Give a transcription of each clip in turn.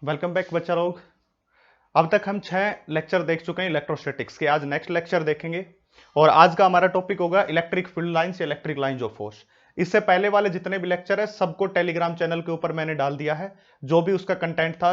Welcome back बच्चा लोग। अब तक हम 6 लेक्चर देख चुके हैं इलेक्ट्रोस्टैटिक्स के। आज नेक्स्ट लेक्चर देखेंगे और आज का हमारा टॉपिक होगा इलेक्ट्रिक फील्ड लाइंस या इलेक्ट्रिक लाइंस ऑफ फोर्स। इससे पहले वाले जितने भी लेक्चर है सबको टेलीग्राम चैनल के ऊपर मैंने डाल दिया है। जो भी उसका कंटेंट था,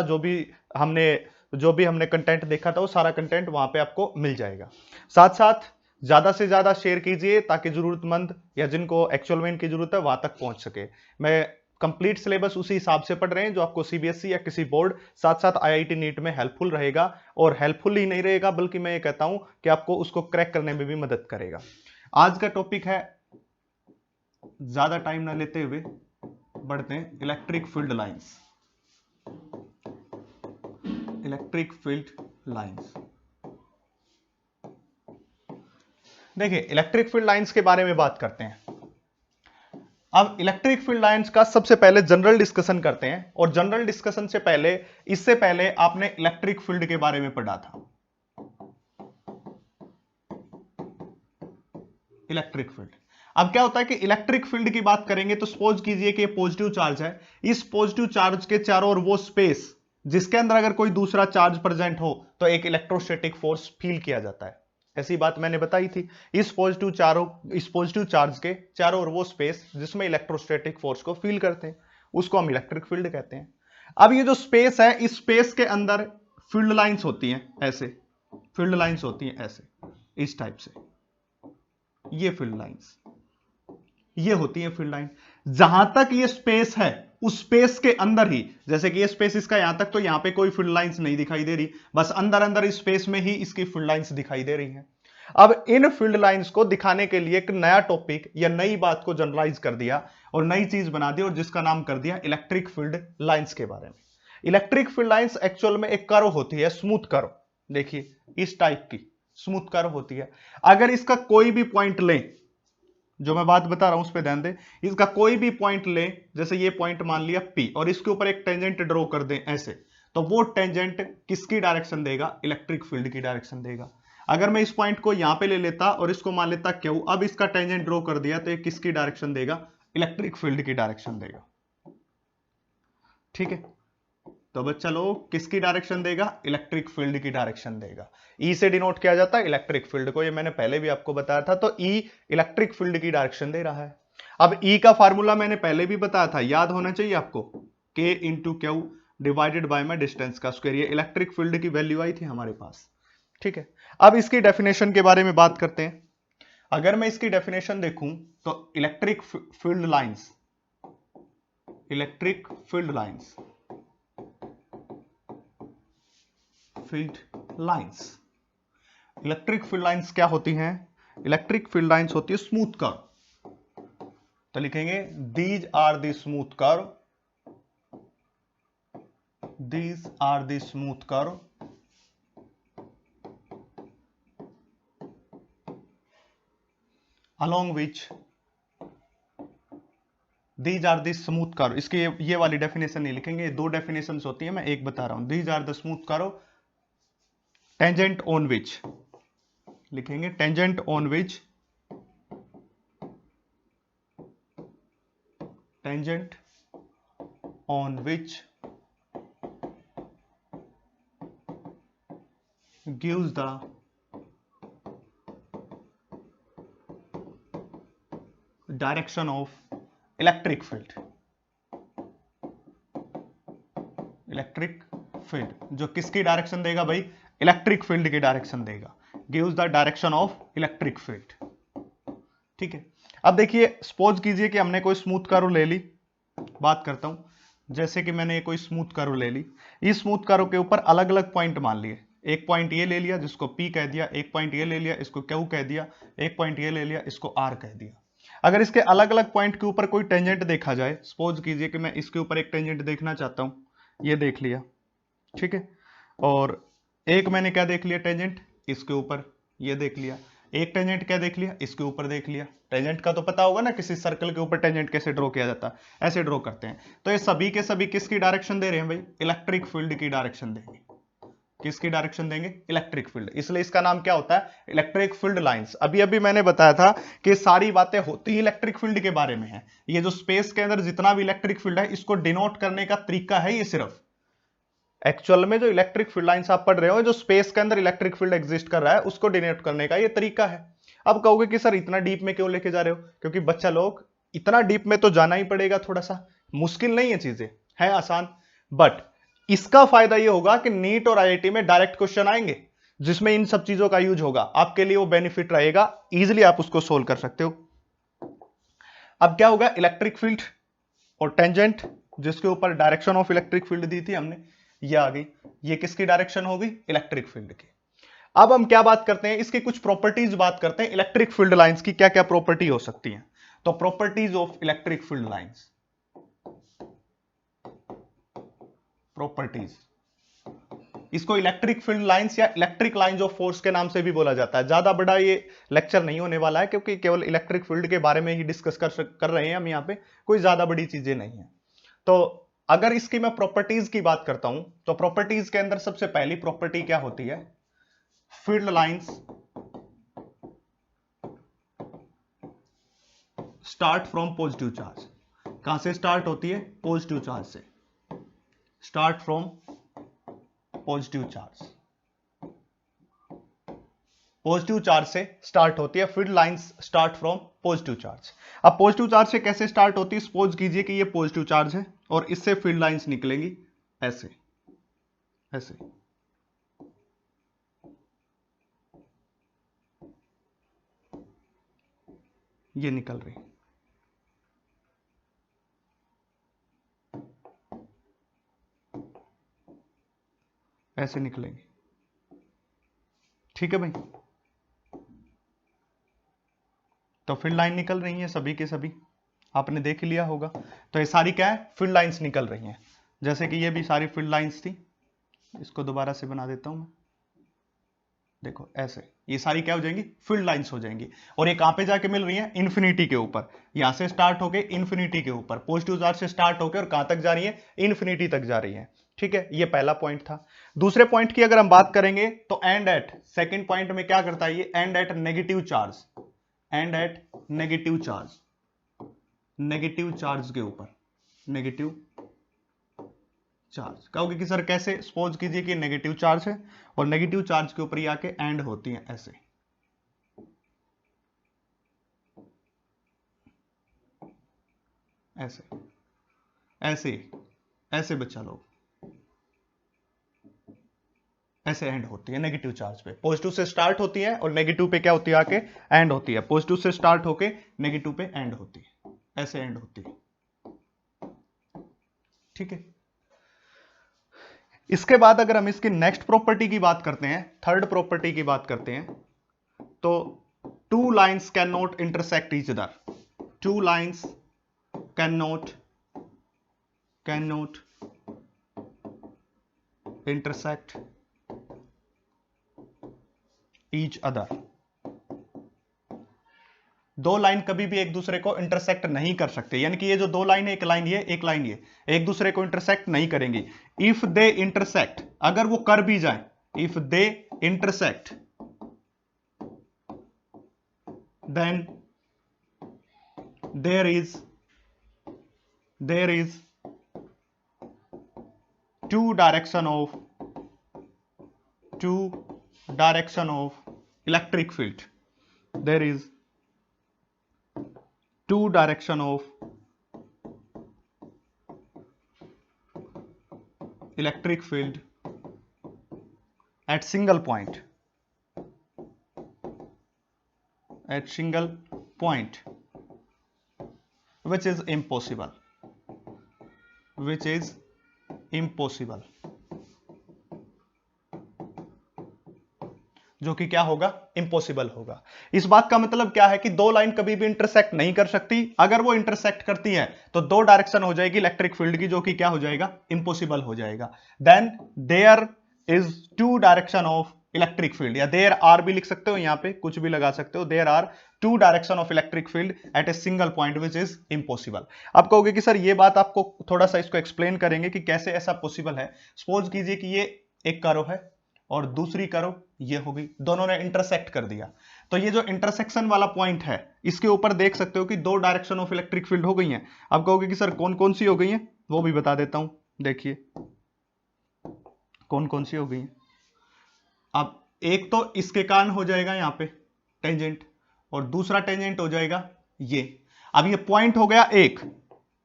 हमने कंटेंट देखा था, वो सारा कंटेंट वहां पे आपको मिल जाएगा। साथ साथ ज्यादा से ज्यादा शेयर कीजिए ताकि जरूरतमंद या जिनको एक्चुअल में इनकी जरूरत है वहां तक पहुंच सके। मैं कंप्लीट सिलेबस उसी हिसाब से पढ़ रहे हैं जो आपको सीबीएसई या किसी बोर्ड, साथ साथ आईआईटी नीट में हेल्पफुल रहेगा। और हेल्पफुल ही नहीं रहेगा बल्कि मैं ये कहता हूं कि आपको उसको क्रैक करने में भी मदद करेगा। आज का टॉपिक है, ज्यादा टाइम ना लेते हुए बढ़ते हैं, electric field lines. Electric field lines, देखिए इलेक्ट्रिक फील्ड लाइंस के बारे में बात करते हैं। अब इलेक्ट्रिक फील्ड लाइंस का सबसे पहले जनरल डिस्कशन करते हैं। और जनरल डिस्कशन से पहले, इससे पहले आपने इलेक्ट्रिक फील्ड के बारे में पढ़ा था। इलेक्ट्रिक फील्ड, अब क्या होता है कि इलेक्ट्रिक फील्ड की बात करेंगे तो सपोज कीजिए कि ये पॉजिटिव चार्ज है। इस पॉजिटिव चार्ज के चारों ओर वो स्पेस जिसके अंदर अगर कोई दूसरा चार्ज प्रेजेंट हो तो एक इलेक्ट्रोस्टैटिक फोर्स फील किया जाता है। ऐसी बात मैंने बताई थी। इस पॉजिटिव चार्ज के चारों ओर वो स्पेस जिसमें इलेक्ट्रोस्टैटिक फोर्स को फील करते हैं, उसको हम इलेक्ट्रिक फील्ड कहते हैं। अब ये जो स्पेस है, इस स्पेस के अंदर फील्ड लाइंस होती हैं ऐसे, फील्ड लाइंस होती हैं ऐसे, इस टाइप से। ये फील्ड लाइंस, ये होती है फील्ड लाइन। जहां तक ये स्पेस है उस स्पेस के अंदर ही, जैसे कि ये स्पेस इसका यहां तक, तो यहां पे कोई फील्ड लाइंस नहीं दिखाई दे रही, बस अंदर अंदर इस स्पेस में ही इसकी फील्ड लाइंस दिखाई दे रही हैं। अब इन फील्ड लाइंस को दिखाने के लिए एक नया टॉपिक या नई बात को जनरलाइज कर दिया और नई चीज बना दी और जिसका नाम कर दिया इलेक्ट्रिक फील्ड लाइंस के बारे में। इलेक्ट्रिक फील्ड लाइंस एक्चुअल में एक कर्व होती है, स्मूथ कर्व। देखिए इस टाइप की स्मूथ कर्व होती है। अगर इसका कोई भी पॉइंट लें, जो मैं बात बता रहा हूं उस पर ध्यान दें, इसका कोई भी पॉइंट लें, जैसे ये पॉइंट मान लिया P और इसके ऊपर एक टेंजेंट ड्रॉ कर दें ऐसे, तो वो टेंजेंट किसकी डायरेक्शन देगा? इलेक्ट्रिक फील्ड की डायरेक्शन देगा। अगर मैं इस पॉइंट को यहां पे ले लेता और इसको मान लेता Q, अब इसका टेंजेंट ड्रॉ कर दिया तो ये किसकी डायरेक्शन देगा? इलेक्ट्रिक फील्ड की डायरेक्शन देगा। ठीक है, तो बच्चा लोग किसकी डायरेक्शन देगा? इलेक्ट्रिक फील्ड की डायरेक्शन देगा। ई से डिनोट किया जाता है इलेक्ट्रिक फील्ड को, ये मैंने पहले भी आपको बताया था। तो ई इलेक्ट्रिक फील्ड की डायरेक्शन दे रहा है। अब ई का फार्मूला मैंने पहले भी बताया था, याद होना चाहिए आपको, के इंटू क्यू डिवाइडेड बाय में डिस्टेंस का स्क्वायर। ये इलेक्ट्रिक फील्ड की वैल्यू आई थी हमारे पास। ठीक है, अब इसकी डेफिनेशन के बारे में बात करते हैं। अगर मैं इसकी डेफिनेशन देखूं तो electric field lines, electric field lines, field lines, electric field lines क्या होती हैं? इलेक्ट्रिक फील्ड लाइंस होती है स्मूथ कर्व। तो लिखेंगे these are the smooth curve, these are the smooth curve along which, these are the smooth curve, इसकी ये वाली डेफिनेशन नहीं लिखेंगे, दो डेफिनेशन होती है, मैं एक बता रहा हूं। These are the smooth curve tangent on which, लिखेंगे tangent on which, tangent on which gives the direction of electric field, electric field जो किसकी डायरेक्शन देगा भाई? इलेक्ट्रिक फील्ड की डायरेक्शन देगा। Gives the direction of electric field. ठीक है, अब देखिए सपोज कीजिए कि हमने कोई स्मूथ कर्व ले ली, बात करता हूं, जैसे कि मैंने कोई स्मूथ कर्व ले ली, इस स्मूथ कर्व के ऊपर अलग अलग पॉइंट मान लिए। एक पॉइंट ये ले लिया जिसको P कह दिया, एक पॉइंट ये ले लिया इसको Q कह दिया, एक पॉइंट ये ले लिया इसको R कह दिया। अगर इसके अलग अलग पॉइंट के ऊपर कोई टेंजेंट देखा जाए, सपोज कीजिए कि मैं इसके ऊपर एक टेंजेंट देखना चाहता हूं, ये देख लिया, ठीक है, और एक मैंने क्या देख लिया टेंजेंट इसके ऊपर, ये देख लिया, एक टेंजेंट क्या देख लिया इसके ऊपर देख लिया। टेंजेंट का तो पता होगा ना, किसी सर्कल के ऊपर टेंजेंट कैसे ड्रॉ किया जाता है, ऐसे ड्रॉ करते हैं। तो ये सभी के सभी किसकी डायरेक्शन दे रहे हैं भाई? इलेक्ट्रिक फील्ड की डायरेक्शन देंगे। किसकी डायरेक्शन देंगे? इलेक्ट्रिक फील्ड, इसलिए इसका नाम क्या होता है? Electric field lines. अभी अभी मैंने बताया था कि सारी बातें होती ही इलेक्ट्रिक फील्ड के बारे में है। ये जो स्पेस के अंदर जितना भी इलेक्ट्रिक फील्ड है, इसको डिनोट करने का तरीका है ये सिर्फ, एक्चुअल में जो इलेक्ट्रिक फील्ड लाइंस आप पढ़ रहे हो, जो स्पेस के अंदर इलेक्ट्रिक फील्ड एग्जिस्ट कर रहा है, उसको डिनोट करने का ये तरीका है। अब कहोगे कि सर इतना डीप में क्यों लेके जा रहे हो? क्योंकि बच्चा लोग इतना डीप में तो जाना ही पड़ेगा, थोड़ा सा मुश्किल नहीं है, चीजें है आसान, बट इसका फायदा ये होगा कि नीट और आईआईटी में डायरेक्ट क्वेश्चन आएंगे जिसमें इन सब चीजों का यूज होगा, आपके लिए वो बेनिफिट रहेगा, इजिली आप उसको सोल्व कर सकते हो। अब क्या होगा, इलेक्ट्रिक फील्ड और टेंजेंट, जिसके ऊपर डायरेक्शन ऑफ इलेक्ट्रिक फील्ड दी थी हमने, ये आ गई, ये किसकी डायरेक्शन होगी, इलेक्ट्रिक फील्ड की। अब हम क्या बात करते हैं, इसकी कुछ प्रॉपर्टीज बात करते हैं, इलेक्ट्रिक फील्ड लाइंस की क्या क्या प्रॉपर्टी हो सकती है। तो properties of electric field lines, properties, इसको इलेक्ट्रिक फील्ड लाइंस या इलेक्ट्रिक लाइंस ऑफ फोर्स के नाम से भी बोला जाता है। ज्यादा बड़ा ये लेक्चर नहीं होने वाला है, क्योंकि केवल इलेक्ट्रिक फील्ड के बारे में ही डिस्कस कर रहे हैं हम यहाँ पे, कोई ज्यादा बड़ी चीजें नहीं है। तो अगर इसकी मैं प्रॉपर्टीज की बात करता हूं, तो प्रॉपर्टीज के अंदर सबसे पहली प्रॉपर्टी क्या होती है, field lines start from positive charge. कहां से स्टार्ट होती है, पॉजिटिव चार्ज से, start from positive charge, positive charge से स्टार्ट होती है, field lines start from positive charge. अब पॉजिटिव चार्ज से कैसे स्टार्ट होती है, सपोज कीजिए कि ये पॉजिटिव चार्ज है और इससे फील्ड लाइंस निकलेंगी ऐसे ऐसे, ये निकल रही, ऐसे निकलेंगे, ठीक है भाई। तो फील्ड लाइन निकल रही है सभी के सभी, आपने देख लिया होगा। तो ये सारी क्या है, फील्ड लाइंस निकल रही हैं, जैसे कि ये भी सारी फील्ड लाइंस थी, इसको दोबारा से बना देता हूं मैं, देखो ऐसे, ये सारी क्या हो जाएंगी, फील्ड लाइंस हो जाएंगी। और ये कहां पे जाके मिल रही है, इन्फिनिटी के ऊपर, यहां से स्टार्ट होके इन्फिनिटी के ऊपर, पॉजिटिव चार्ज से स्टार्ट होके और कहां तक जा रही है, इन्फिनिटी तक जा रही है, ठीक है। ये पहला पॉइंट था। दूसरे पॉइंट की अगर हम बात करेंगे तो एंड एट, सेकेंड पॉइंट में क्या करता है ये, and at negative charge, and at negative charge, negative charge के ऊपर, नेगेटिव चार्ज। कहोगे कि सर कैसे, सपोज कीजिए कि नेगेटिव चार्ज है और नेगेटिव चार्ज के ऊपर ये आके एंड होती है ऐसे, ऐसे ऐसे ऐसे बच्चा लोग, ऐसे एंड होती है नेगेटिव चार्ज पे, पॉजिटिव से स्टार्ट होती है और नेगेटिव पे क्या होती है आके एंड होती है, पॉजिटिव से स्टार्ट होके नेगेटिव पे एंड होती है, ऐसे एंड होती है, ठीक है। इसके बाद अगर हम इसकी नेक्स्ट प्रॉपर्टी की बात करते हैं, थर्ड प्रॉपर्टी की बात करते हैं, तो two lines can not intersect each other, two lines can not intersect each other. दो लाइन कभी भी एक दूसरे को इंटरसेक्ट नहीं कर सकते, यानी कि ये जो दो लाइन है, एक लाइन ये, एक लाइन ये, एक दूसरे को इंटरसेक्ट नहीं करेंगी। इफ दे इंटरसेक्ट, अगर वो कर भी जाए, if they intersect, then there is two direction of electric field, there is two direction of electric field at single point, which is impossible, जो कि क्या होगा, इंपॉसिबल होगा। इस बात का मतलब क्या है कि दो लाइन कभी भी इंटरसेक्ट नहीं कर सकती, अगर वो इंटरसेक्ट करती है तो दो डायरेक्शन हो जाएगी इलेक्ट्रिक फील्ड की, जो कि क्या हो जाएगा, इंपॉसिबल हो जाएगा। Then there is two direction of electric field, या देयर आर भी लिख सकते हो, यहां पे कुछ भी लगा सकते हो, there are two direction of electric field at a single point which is impossible. आप कहोगे कि सर ये बात आपको थोड़ा सा इसको एक्सप्लेन करेंगे कि कैसे ऐसा पॉसिबल है। सपोज कीजिए कि ये एक कर्व है और दूसरी कर्व ये होगी, दोनों ने इंटरसेक्ट कर दिया, तो ये जो इंटरसेक्शन वाला पॉइंट है, इसके ऊपर देख सकते हो कि दो डायरेक्शन ऑफ इलेक्ट्रिक फील्ड हो गई हैं। अब कहोगे कि सर कौन कौन सी हो गई हैं, वो भी बता देता हूं, देखिए कौन कौन सी हो गई? अब एक तो इसके कारण हो जाएगा यहां पे टेंजेंट, और दूसरा टेंजेंट हो जाएगा ये। अब ये पॉइंट हो गया एक,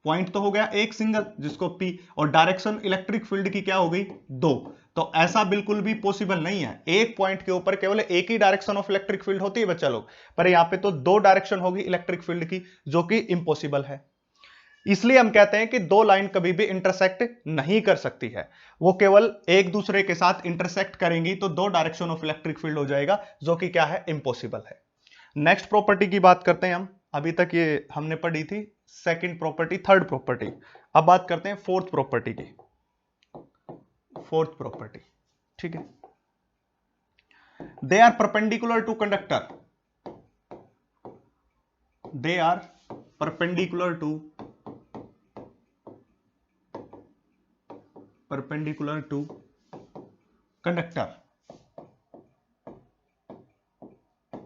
पॉइंट तो हो गया एक सिंगल जिसको P, और डायरेक्शन इलेक्ट्रिक फील्ड की क्या हो गई? दो। तो ऐसा बिल्कुल भी पॉसिबल नहीं है, एक पॉइंट के ऊपर केवल एक ही डायरेक्शन ऑफ इलेक्ट्रिक फील्ड होती है बच्चा लोग, पर यहां पे तो दो डायरेक्शन होगी इलेक्ट्रिक फील्ड की, जो कि इम्पॉसिबल है। इसलिए हम कहते हैं कि दो लाइन कभी भी इंटरसेक्ट नहीं कर सकती है, वो केवल एक दूसरे के साथ इंटरसेक्ट करेंगी तो दो डायरेक्शन ऑफ इलेक्ट्रिक फील्ड हो जाएगा, जो कि क्या है? इम्पॉसिबल है। नेक्स्ट प्रॉपर्टी की बात करते हैं हम। अभी तक ये हमने पढ़ी थी सेकंड प्रॉपर्टी, थर्ड प्रॉपर्टी। अब बात करते हैं फोर्थ प्रॉपर्टी की। फोर्थ प्रॉपर्टी, ठीक है। They are perpendicular to conductor, they are perpendicular to conductor.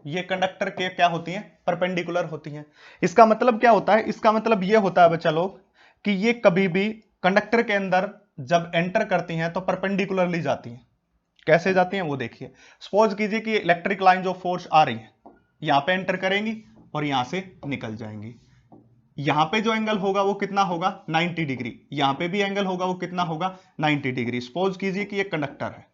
ये कंडक्टर के क्या होती हैं? परपेंडिकुलर होती हैं। इसका मतलब क्या होता है? इसका मतलब ये होता है बच्चा लोग कि ये कभी भी कंडक्टर के अंदर जब एंटर करती हैं तो परपेंडिकुलरली जाती हैं। कैसे जाती हैं वो देखिए। सपोज कीजिए कि इलेक्ट्रिक लाइन जो फोर्स आ रही है यहां पे एंटर करेंगी और यहां से निकल जाएंगी। यहां पे जो एंगल होगा वो कितना होगा? 90 डिग्री। यहां पे भी एंगल होगा वो कितना होगा? 90 डिग्री। सपोज कीजिए कि ये कंडक्टर है,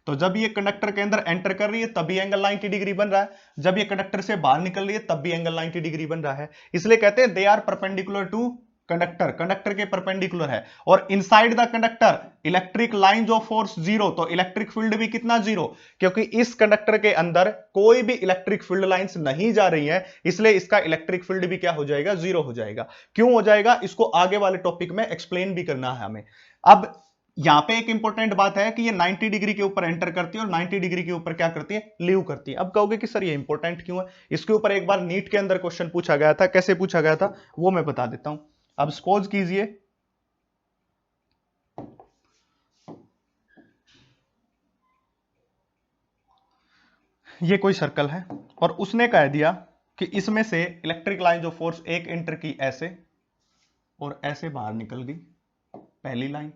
तो जब ये कंडक्टर के अंदर एंटर कर रही है तब भी एंगल 90 डिग्री बन रहा है, जब ये कंडक्टर से बाहर निकल रही है तब भी एंगल 90 डिग्री बन रहा है। इसलिए कहते हैं they are perpendicular to conductor, conductor के परपेंडिकुलर है। और inside the conductor electric line of force zero, तो इलेक्ट्रिक फील्ड भी कितना? जीरो, क्योंकि इस कंडक्टर के अंदर कोई भी इलेक्ट्रिक फील्ड लाइंस नहीं जा रही है, इसलिए इसका इलेक्ट्रिक फील्ड भी क्या हो जाएगा? जीरो हो जाएगा। क्यों हो जाएगा इसको आगे वाले टॉपिक में एक्सप्लेन भी करना है हमें। अब यहां पे एक इंपॉर्टेंट बात है कि ये 90 डिग्री के ऊपर एंटर करती है और 90 डिग्री के ऊपर क्या करती है? लीव करती है। अब कहोगे कि सर ये इंपॉर्टेंट क्यों है? इसके ऊपर एक बार नीट के अंदर क्वेश्चन पूछा गया था, कैसे पूछा गया था वो मैं बता देता हूं। अब सपोज कीजिए ये कोई सर्कल है और उसने कह दिया कि इसमें से इलेक्ट्रिक लाइन जो फोर्स एक एंटर की ऐसे और ऐसे बाहर निकल गई, पहली लाइन।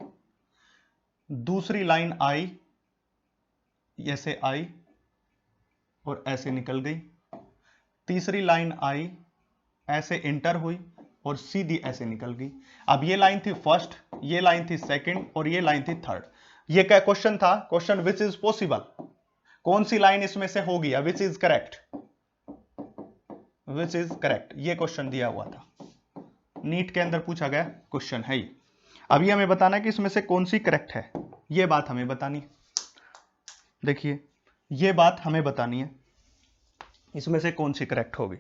दूसरी लाइन आई, ऐसे आई और ऐसे निकल गई। तीसरी लाइन आई, ऐसे एंटर हुई और सीधी ऐसे निकल गई। अब ये लाइन थी फर्स्ट, ये लाइन थी सेकंड और ये लाइन थी थर्ड। ये क्या क्वेश्चन था? क्वेश्चन विच इज पॉसिबल, कौन सी लाइन इसमें से होगी? Which is correct, which is correct, ये क्वेश्चन दिया हुआ था, नीट के अंदर पूछा गया क्वेश्चन है ये। अभी हमें बताना है कि इसमें से कौन सी करेक्ट है, ये बात हमें बतानी है। देखिए ये बात हमें बतानी है, इसमें से कौन सी करेक्ट होगी।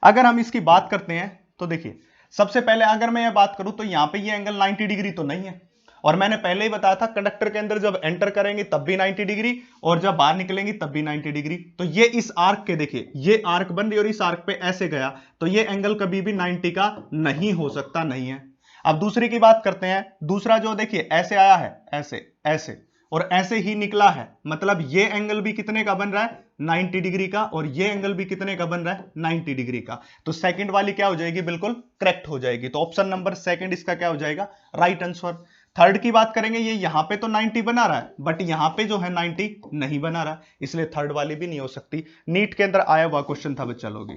अगर हम इसकी बात करते हैं तो देखिए, सबसे पहले अगर मैं ये बात करूं तो यहां पे ये एंगल 90 डिग्री तो नहीं है, और मैंने पहले ही बताया था कंडक्टर के अंदर जब एंटर करेंगे तब भी 90 डिग्री और जब बाहर निकलेंगे तब भी 90 डिग्री। तो ये इस आर्क के, देखिए ये आर्क बन रही और इस आर्क पे ऐसे गया, तो ये एंगल कभी भी 90 का नहीं हो सकता, नहीं है। अब दूसरी की बात करते हैं। दूसरा जो देखिए ऐसे आया है, ऐसे ऐसे और ऐसे ही निकला है, मतलब ये एंगल भी कितने का बन रहा है? 90 डिग्री का, और ये एंगल भी कितने का बन रहा है? 90 डिग्री का। तो सेकंड वाली क्या हो जाएगी? बिल्कुल करेक्ट हो जाएगी। तो ऑप्शन नंबर सेकंड इसका क्या हो जाएगा? Right answer. थर्ड की बात करेंगे, ये यहां पे तो 90 बना रहा है बट यहां पे जो है 90 नहीं बना रहा, इसलिए थर्ड वाली भी नहीं हो सकती। नीट के अंदर आया हुआ क्वेश्चन था बच्चा लोग,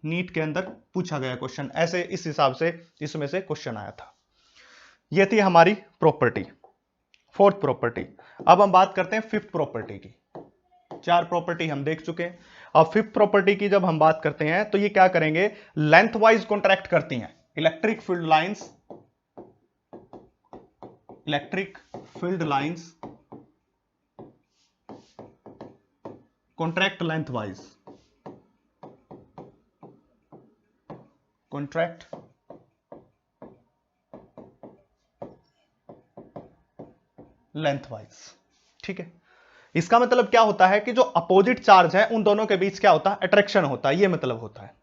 नीट के अंदर पूछा गया क्वेश्चन ऐसे, इस हिसाब से इसमें से क्वेश्चन आया था। ये थी हमारी प्रॉपर्टी, फोर्थ प्रॉपर्टी। अब हम बात करते हैं फिफ्थ प्रॉपर्टी की। चार प्रॉपर्टी हम देख चुके हैं। अब फिफ्थ प्रॉपर्टी की जब हम बात करते हैं तो ये क्या करेंगे? लेंथ वाइज कॉन्ट्रैक्ट करती हैं electric field lines, electric field lines contract length wise, contract length wise, ठीक है। इसका मतलब क्या होता है कि जो अपोजिट चार्ज है उन दोनों के बीच क्या होता है? अट्रैक्शन होता है, ये मतलब होता है।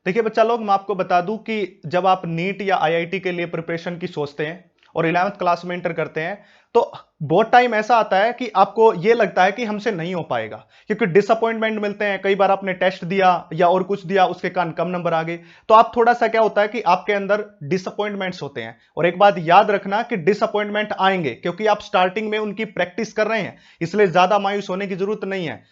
देखिए बच्चा लोग, मैं आपको बता दूं कि जब आप नीट या आईआईटी के लिए प्रिपरेशन की सोचते हैं और 11th क्लास में इंटर करते हैं तो बहुत टाइम ऐसा आता है कि आपको यह लगता है कि हमसे नहीं हो पाएगा, क्योंकि डिसअपॉइंटमेंट मिलते हैं। कई बार आपने टेस्ट दिया या और कुछ दिया, उसके कारण कम नंबर आ गए, तो आप थोड़ा सा क्या होता है कि आपके अंदर डिसअपॉइंटमेंट्स होते हैं। और एक बात याद रखना कि डिसअपॉइंटमेंट आएंगे, क्योंकि आप स्टार्टिंग में उनकी प्रैक्टिस कर रहे हैं, इसलिए ज्यादा मायूस होने की जरूरत नहीं है।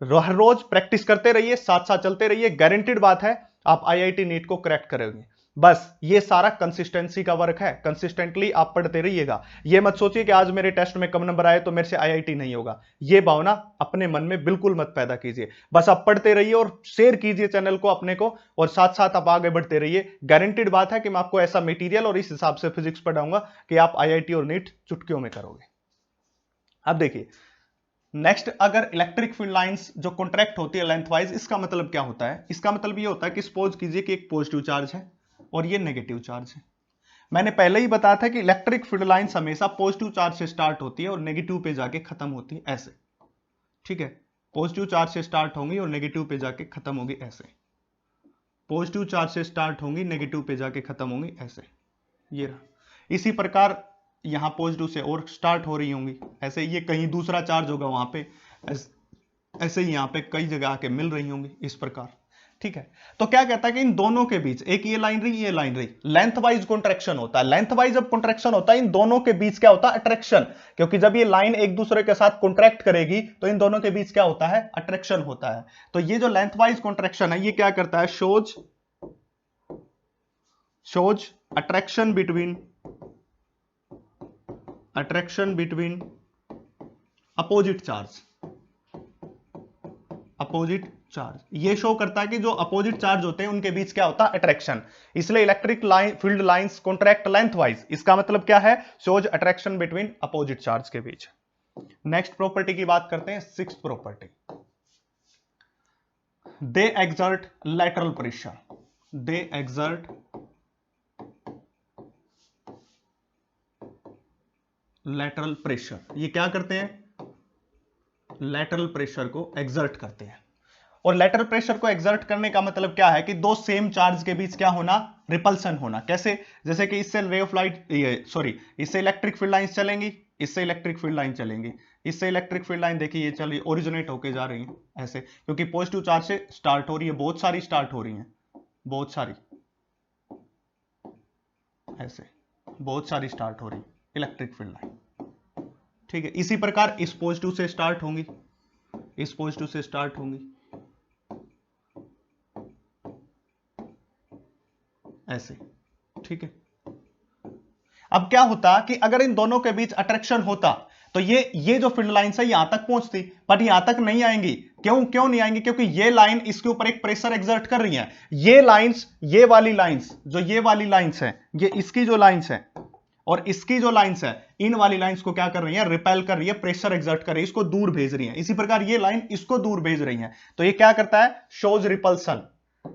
हर रोज प्रैक्टिस करते रहिए, साथ साथ चलते रहिए, गारंटीड बात है आप आईआईटी नीट को क्रैक करोगे। बस ये सारा कंसिस्टेंसी का वर्क है, कंसिस्टेंटली आप पढ़ते रहिएगा। ये मत सोचिए कि आज मेरे टेस्ट में कम नंबर आए तो मेरे से आईआईटी नहीं होगा, ये भावना अपने मन में बिल्कुल मत पैदा कीजिए। बस आप पढ़ते रहिए और शेयर कीजिए चैनल को अपने को, और साथ साथ आप आगे बढ़ते रहिए। गारंटीड बात है कि मैं आपको ऐसा मटेरियल और इस हिसाब से फिजिक्स पढ़ाऊंगा कि आप आईआईटी और नीट चुटकियों में करोगे। अब देखिए नेक्स्ट, अगर इलेक्ट्रिक फील्ड लाइंस जो कॉन्ट्रैक्ट होती है लेंथ वाइज, इसका मतलब क्या होता है? इसका मतलब ये होता है कि सपोज कीजिए कि एक पॉजिटिव चार्ज है और ये नेगेटिव चार्ज है। मैंने पहले ही बताया था कि इलेक्ट्रिक फील्ड लाइंस हमेशा पॉजिटिव चार्ज से स्टार्ट होती है और नेगेटिव पे जाके खत्म होती है ऐसे, ठीक है। पॉजिटिव चार्ज से स्टार्ट होंगी और नेगेटिव पे जाके खत्म होगी ऐसे। पॉजिटिव चार्ज से स्टार्ट होंगी, नेगेटिव पे जाके खत्म होंगी ऐसे, ये रहा। इसी प्रकार यहां पॉजिटिव से और स्टार्ट हो रही होंगी ऐसे, ये कहीं दूसरा चार्ज होगा वहां पे, ऐसे ही यहां पे कई जगह आके मिल रही होंगी इस प्रकार, ठीक है। तो क्या कहता है कि इन दोनों के बीच, एक ये लाइन रही, ये लाइन रही, लेंथ वाइज कॉन्ट्रैक्शन होता है। लेंथ वाइज जब कॉन्ट्रैक्शन होता है, इन दोनों के बीच क्या होता है? अट्रैक्शन। क्योंकि जब ये लाइन एक दूसरे के साथ कॉन्ट्रैक्ट करेगी तो इन दोनों के बीच क्या होता है? अट्रैक्शन होता है। तो ये जो लेंथ वाइज कॉन्ट्रैक्शन है, ये क्या करता है? Shows attraction between opposite charge. ये शो करता है कि जो अपोजिट चार्ज होते हैं उनके बीच क्या होता है? अट्रैक्शन। इसलिए electric line field lines contract length wise. इसका मतलब क्या है? Shows attraction between opposite charge के बीच। नेक्स्ट प्रॉपर्टी की बात करते हैं, सिक्स्थ प्रॉपर्टी, दे एक्सर्ट लैटरल प्रेशर। दे एक्सर्ट लैटरल प्रेशर। ये क्या करते हैं? लैटरल प्रेशर को एक्सर्ट करते हैं। और लेटरल प्रेशर को एक्सर्ट करने का मतलब क्या है? कि दो सेम चार्ज के बीच क्या होना? रिपल्सन होना। कैसे? जैसे कि इससे रे ऑफ लाइट, इससे इलेक्ट्रिक फील्ड लाइंस चलेंगी, इससे इलेक्ट्रिक फील्ड लाइन चलेंगी, इससे इलेक्ट्रिक फील्ड लाइन देखिए ये चलिए ओरिजिनेट होके जा रही है ऐसे, क्योंकि पॉजिटिव चार्ज से स्टार्ट हो रही है, बहुत सारी स्टार्ट हो रही हैं, बहुत सारी ऐसे, बहुत सारी स्टार्ट हो रही इलेक्ट्रिक फील्ड लाइन, ठीक है। इसी प्रकार इस पॉजिटिव से स्टार्ट होंगी, इस पॉजिटिव से स्टार्ट होंगी ऐसे, ठीक है। अब क्या होता कि अगर इन दोनों के बीच अट्रैक्शन होता तो ये जो फील्ड लाइंस है यहां तक पहुंचती, पर यहां तक नहीं आएंगी। क्यों नहीं आएंगी? क्योंकि ये लाइन इसके ऊपर एक प्रेशर एक्सर्ट कर रही है। ये लाइंस, ये वाली लाइंस, जो ये वाली लाइंस है, ये इसकी जो लाइंस है और इसकी जो लाइंस है, इन वाली लाइंस को क्या कर रही है? रिपेल कर रही है, प्रेशर एक्सर्ट कर रही है, इसको दूर भेज रही है। इसी प्रकार ये लाइन इसको दूर भेज रही है, तो ये क्या करता है? Shows repulsion.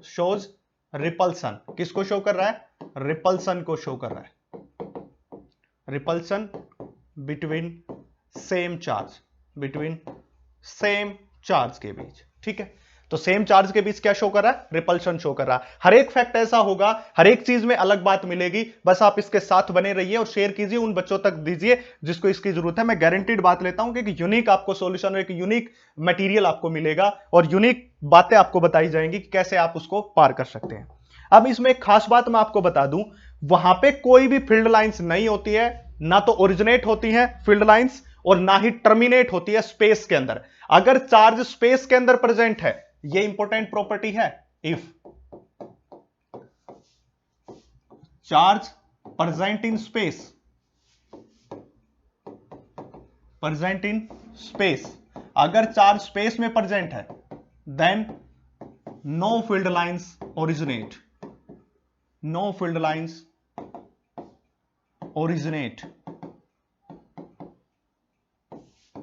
Shows repulsion. किसको शो कर रहा है? रिपल्सन को शो कर रहा है। रिपल्सन बिटवीन सेम चार्ज के बीच, ठीक है। तो सेम चार्ज के बीच क्या शो कर रहा है? रिपल्शन शो कर रहा है। हर एक फैक्ट ऐसा होगा, हर एक चीज में अलग बात मिलेगी। बस आप इसके साथ बने रहिए और शेयर कीजिए, उन बच्चों तक दीजिए जिसको इसकी जरूरत है। मैं गारंटीड बात लेता हूं कि यूनिक आपको सॉल्यूशन और एक यूनिक मटेरियल आपको मिलेगा और यूनिक बातें आपको बताई जाएंगी कि कैसे आप उसको पार कर सकते हैं। अब इसमें एक खास बात मैं आपको बता दूं, वहां पे कोई भी फील्ड लाइंस नहीं होती है, ना तो ओरिजिनेट होती है फील्ड लाइंस और ना ही टर्मिनेट होती है स्पेस के अंदर। अगर चार्ज स्पेस के अंदर प्रेजेंट है, ये इंपॉर्टेंट प्रॉपर्टी है, if charge present in space, अगर चार्ज स्पेस में प्रेजेंट है, then no field lines originate, no field lines originate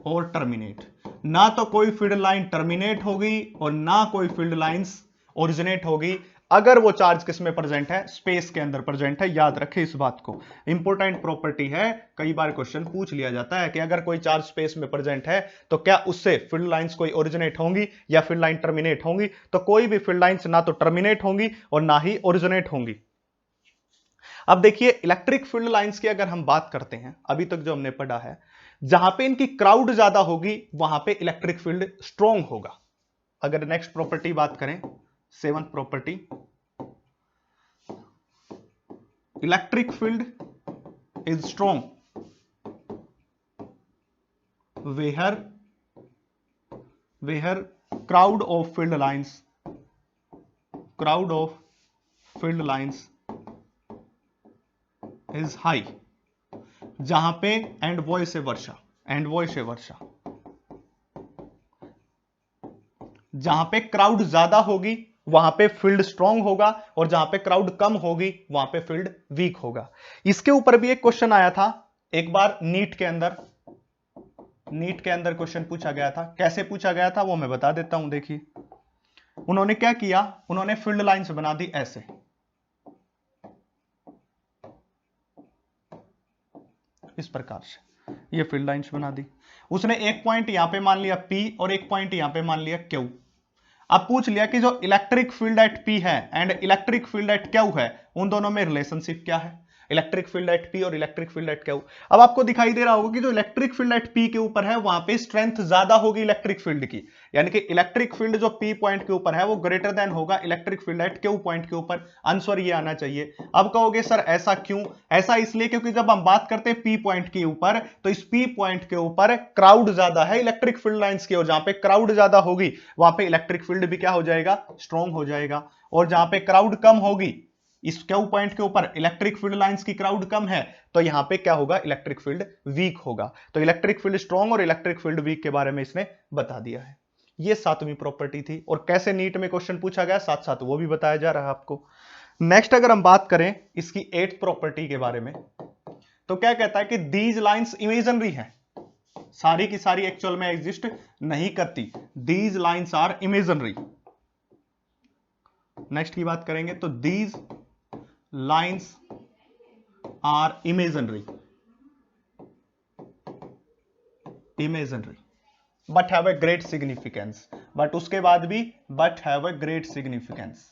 और टर्मिनेट। ना तो कोई फील्ड लाइन टर्मिनेट होगी और ना कोई फील्ड लाइंस ओरिजिनेट होगी अगर वो चार्ज किस में प्रेजेंट है? स्पेस के अंदर प्रेजेंट है। याद रखें इस बात को, इंपॉर्टेंट प्रॉपर्टी है। कई बार क्वेश्चन पूछ लिया जाता है कि अगर कोई चार्ज स्पेस में प्रेजेंट है तो क्या उससे फील्ड लाइंस कोई ओरिजिनेट होंगी या फील्ड लाइन टर्मिनेट होंगी? तो कोई भी फील्ड लाइंस ना तो टर्मिनेट होंगी और ना ही ओरिजिनेट होंगी। अब देखिए इलेक्ट्रिक फील्ड लाइंस की अगर हम बात करते हैं, अभी तक जो हमने पढ़ा है, जहां पे इनकी क्राउड ज्यादा होगी वहां पे इलेक्ट्रिक फील्ड स्ट्रॉन्ग होगा। अगर नेक्स्ट प्रॉपर्टी बात करें, 7th property, electric field is strong where crowd of field lines is high, जहां पे एंड वॉइस वर्षा जहां पे क्राउड ज्यादा होगी वहां पे फील्ड स्ट्रांग होगा, और जहां पे क्राउड कम होगी वहां पे फील्ड वीक होगा। इसके ऊपर भी एक क्वेश्चन आया था एक बार नीट के अंदर क्वेश्चन पूछा गया था। कैसे पूछा गया था वो मैं बता देता हूं। देखिए उन्होंने क्या किया, उन्होंने फील्ड लाइंस बना दी ऐसे, इस प्रकार से ये फील्ड लाइंस बना दी। उसने एक पॉइंट यहां पे मान लिया P और एक पॉइंट यहां पे मान लिया Q। अब पूछ लिया कि जो इलेक्ट्रिक फील्ड एट P है and electric field eight Q है, उन दोनों में रिलेशनशिप क्या है, इलेक्ट्रिक फील्ड एट P और इलेक्ट्रिक फील्ड एट Q। अब आपको दिखाई दे रहा होगा कि जो इलेक्ट्रिक फील्ड एट P के ऊपर है वहां पे स्ट्रेंथ ज्यादा होगी इलेक्ट्रिक फील्ड की, यानी कि इलेक्ट्रिक फील्ड जो P पॉइंट के ऊपर है वो ग्रेटर देन होगा electric field eight Q point के ऊपर। आंसर ये आना चाहिए। अब कहोगे सर ऐसा क्यों? ऐसा इसलिए क्योंकि जब हम बात करते हैं P पॉइंट के ऊपर, तो इस P पॉइंट के ऊपर क्राउड ज्यादा है इलेक्ट्रिक फील्ड लाइंस की, और जहां पे क्राउड ज्यादा होगी वहां पे इलेक्ट्रिक फील्ड भी क्या हो जाएगा, स्ट्रॉन्ग हो जाएगा। और जहां पे क्राउड कम होगी, इस Q पॉइंट के ऊपर इलेक्ट्रिक फील्ड लाइंस की क्राउड कम है, तो यहां पे क्या होगा, इलेक्ट्रिक फील्ड वीक होगा। तो इलेक्ट्रिक फील्ड स्ट्रॉन्ग और इलेक्ट्रिक फील्ड वीक के बारे में इसने बता दिया है। ये 7वीं प्रॉपर्टी थी, और कैसे नीट में क्वेश्चन पूछा गया साथ साथ वो भी बताया जा रहा है आपको। नेक्स्ट अगर हम बात करें इसकी 8th प्रॉपर्टी के बारे में, तो क्या कहता है कि दीज लाइंस इमेजिनरी है, सारी की सारी एक्चुअल में एग्जिस्ट नहीं करती, these lines are imaginary. Next की बात करेंगे तो these lines are imaginary but have a great significance, but उसके बाद भी but have a great significance,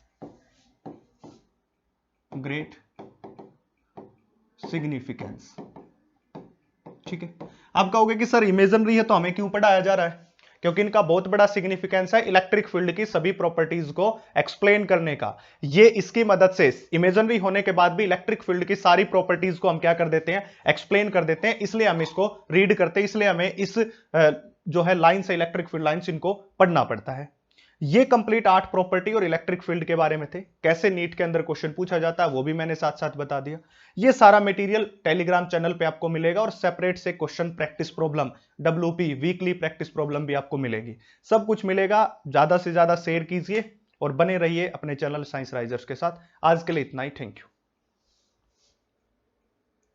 ठीक है। अब कहोगे कि सर इमेजिनरी है तो हमें क्यों पढ़ाया जा रहा है? क्योंकि इनका बहुत बड़ा सिग्निफिकेंस है इलेक्ट्रिक फील्ड की सभी प्रॉपर्टीज को एक्सप्लेन करने का। ये इसकी मदद से इमेजिनरी होने के बाद भी इलेक्ट्रिक फील्ड की सारी प्रॉपर्टीज को हम क्या कर देते हैं, एक्सप्लेन कर देते हैं, इसलिए हम इसको रीड करते हैं, इसलिए हमें इस जो है लाइंस है इलेक्ट्रिक फील्ड लाइंस, इनको पढ़ना पड़ता है। ये कंप्लीट 8 प्रॉपर्टी और इलेक्ट्रिक फील्ड के बारे में थे। कैसे नीट के अंदर क्वेश्चन पूछा जाता है वो भी मैंने साथ साथ बता दिया। ये सारा मटेरियल टेलीग्राम चैनल पे आपको मिलेगा, और सेपरेट से question practice problem, WP weekly practice problem भी आपको मिलेगी। सब कुछ मिलेगा। ज्यादा से ज्यादा शेयर कीजिए और बने रहिए अपने चैनल साइंस राइजर्स के साथ। आज के लिए इतना ही, थैंक यू।